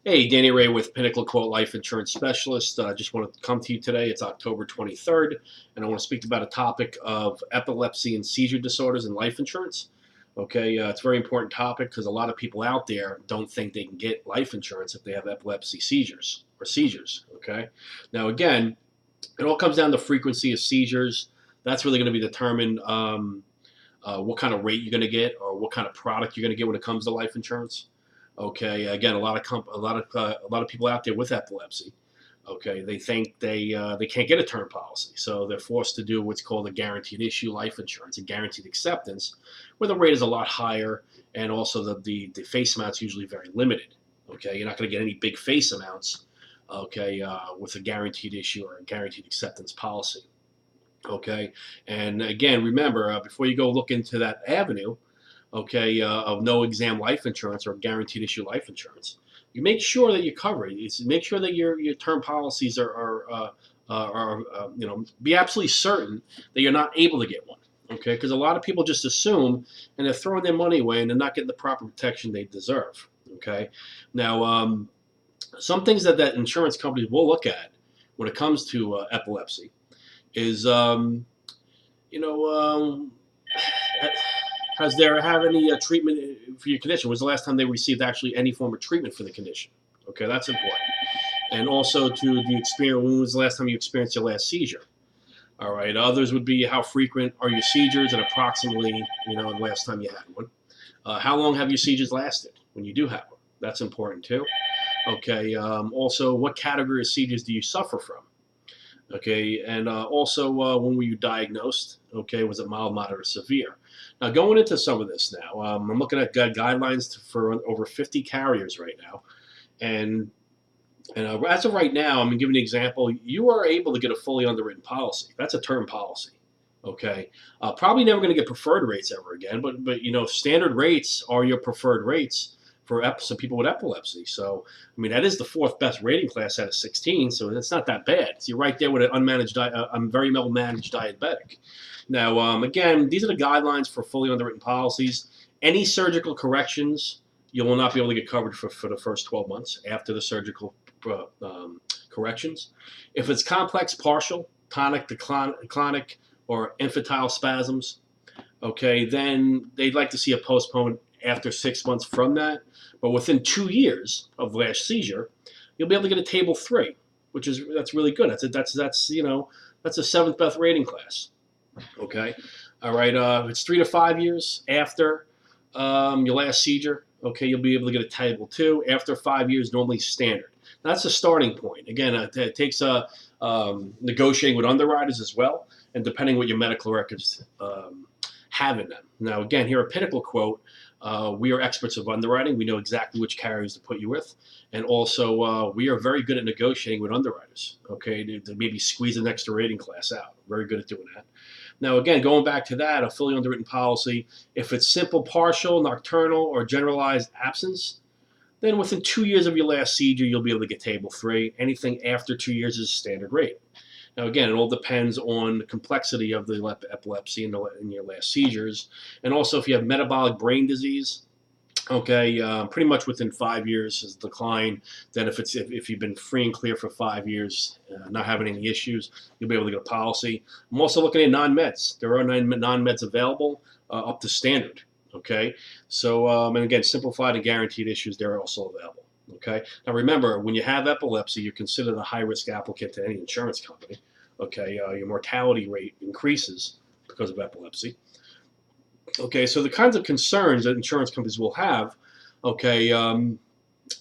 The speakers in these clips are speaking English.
Hey, Danny Ray with Pinnacle Quote Life Insurance Specialist. Just want to come to you today. It's October 23rd, and I want to speak about a topic of epilepsy and seizure disorders in life insurance. Okay, it's a very important topic because a lot of people out there don't think they can get life insurance if they have epilepsy seizures or seizures. Okay, now again, it all comes down to frequency of seizures. That's really going to be determined what kind of rate you're going to get or what kind of product you're going to get when it comes to life insurance. Okay, again, a lot of people out there with epilepsy. Okay, they think they can't get a term policy, so they're forced to do what's called a guaranteed issue life insurance, a guaranteed acceptance, where the rate is a lot higher, and also the face amount's usually very limited. Okay, you're not going to get any big face amounts. Okay, with a guaranteed issue or a guaranteed acceptance policy. Okay, and again, remember before you go look into that avenue, okay, of no exam life insurance or guaranteed issue life insurance. You make sure that you cover it. Make sure that your term policies be absolutely certain that you're not able to get one. Okay, because a lot of people just assume and they're throwing their money away and they're not getting the proper protection they deserve. Okay, now some things that insurance companies will look at when it comes to epilepsy is you know has there have any treatment for your condition? Was the last time they received actually any form of treatment for the condition? Okay, that's important. And also to the experience, when was the last time you experienced your last seizure? All right. Others would be how frequent are your seizures and approximately, the last time you had one. How long have your seizures lasted when you do have one? That's important too. Okay. Also, what category of seizures do you suffer from? Okay, and also when were you diagnosed? Okay, was it mild, moderate, or severe? Now going into some of this now, I'm looking at guidelines for over 50 carriers right now, and as of right now, I'm going to give you an example. You are able to get a fully underwritten policy. That's a term policy. Okay, probably never going to get preferred rates ever again, but standard rates are your preferred rates for some people with epilepsy. So I mean that is the fourth best rating class out of 16. So that's not that bad. So you're right there with an unmanaged, very well managed diabetic. Now again, these are the guidelines for fully underwritten policies. Any surgical corrections, you will not be able to get covered for the first 12 months after the surgical corrections. If it's complex, partial, tonic, clonic, or infantile spasms, okay, then they'd like to see a postponement after 6 months from that. But within 2 years of last seizure, you'll be able to get a table 3, that's really good. That's a seventh best rating class. Okay, all right. It's 3 to 5 years after your last seizure. Okay, you'll be able to get a table 2 after 5 years, normally standard. That's the starting point. Again, it takes negotiating with underwriters as well, and depending what your medical records have in them. Now, again, here at Pinnacle Quote, we are experts of underwriting. We know exactly which carriers to put you with, and also we are very good at negotiating with underwriters. Okay, to maybe squeeze an extra rating class out. Very good at doing that. Now, again, going back to that, a fully underwritten policy, if it's simple, partial, nocturnal, or generalized absence, then within 2 years of your last seizure, you'll be able to get table 3. Anything after 2 years is standard rate. Now, again, it all depends on the complexity of the epilepsy in your last seizures. And also, if you have metabolic brain disease, okay, pretty much within 5 years is decline. Then if you've been free and clear for 5 years, not having any issues, you'll be able to get a policy. I'm also looking at non-meds. There are non-meds available up to standard. Okay, so and again, simplified and guaranteed issues, they're also available. Okay, now remember, when you have epilepsy, you're considered a high-risk applicant to any insurance company. Okay, your mortality rate increases because of epilepsy. Okay, so the kinds of concerns that insurance companies will have, okay,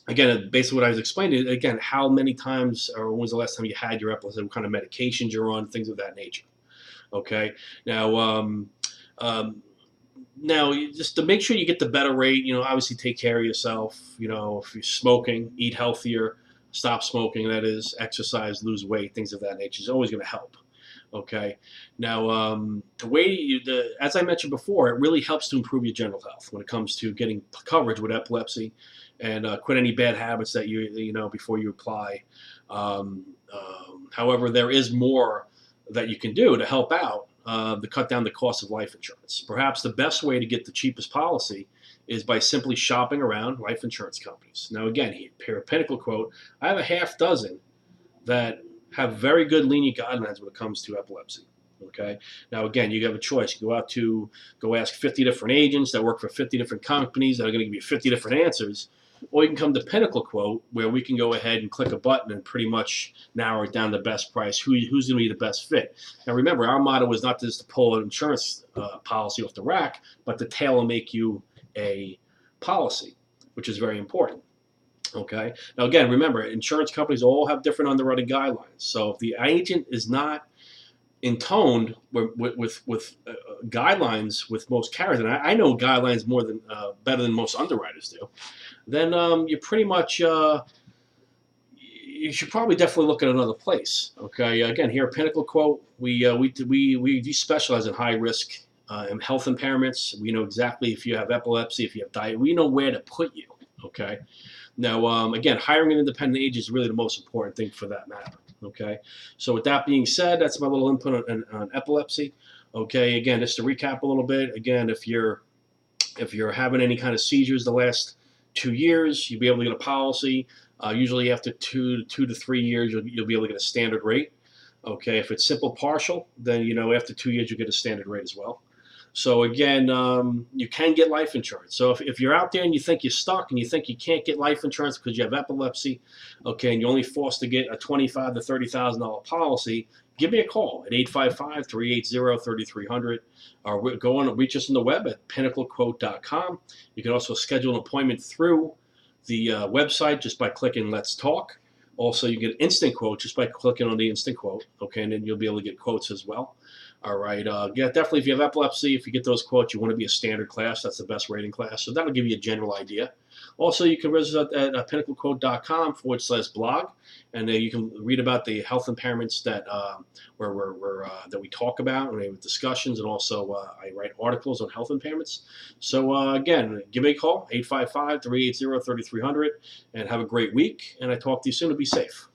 again, basically what I was explaining, again, how many times or when was the last time you had your epilepsy, what kind of medications you're on, things of that nature. Okay, now, just to make sure you get the better rate, obviously take care of yourself. If you're smoking, eat healthier, stop smoking, that is, exercise, lose weight, things of that nature is always going to help. Okay. Now, as I mentioned before, it really helps to improve your general health when it comes to getting coverage with epilepsy and quit any bad habits that before you apply. However, there is more that you can do to help out to cut down the cost of life insurance. Perhaps the best way to get the cheapest policy is by simply shopping around life insurance companies. Now, again, here, Pinnacle quote, I have a half dozen that have very good lenient guidelines when it comes to epilepsy. Okay. Now, again, you have a choice. You go ask 50 different agents that work for 50 different companies that are going to give you 50 different answers. Or you can come to Pinnacle Quote, where we can go ahead and click a button and pretty much narrow it down to the best price, who's going to be the best fit. Now, remember, our motto is not just to pull an insurance policy off the rack, but to tailor make you a policy, which is very important. Okay. Now, again, remember, insurance companies all have different underwriting guidelines. So if the agent is not intoned with guidelines with most carriers, and I know guidelines more than better than most underwriters do, then you pretty much you should probably definitely look at another place. Okay, again, here at Pinnacle Quote, we do specialize in high risk and health impairments. We know exactly if you have epilepsy, if you have diet, we know where to put you. Okay, now again, hiring an independent agent is really the most important thing for that matter. Okay, so with that being said, that's my little input on epilepsy. Okay, again, just to recap a little bit. Again, if you're having any kind of seizures the last 2 years, you'll be able to get a policy. Usually after 2 to 3 years, you'll be able to get a standard rate. Okay, if it's simple partial, then after 2 years you get a standard rate as well. So again, you can get life insurance. So if you're out there and you think you're stuck and you think you can't get life insurance because you have epilepsy, okay, and you're only forced to get a $25,000 to $30,000 policy, give me a call at 855-380-3300, or go on and reach us on the web at pinnaclequote.com. You can also schedule an appointment through the website just by clicking Let's Talk. Also, you get instant quote just by clicking on the instant quote, okay, and then you'll be able to get quotes as well. All right, yeah, definitely if you have epilepsy, if you get those quotes, you want to be a standard class. That's the best rating class, so that'll give you a general idea. Also, you can visit at pinnaclequote.com/blog, and you can read about the health impairments that that we talk about, and we have discussions, and also I write articles on health impairments. So again, give me a call, 855-380-3300, and have a great week, and I talk to you soon. Be safe.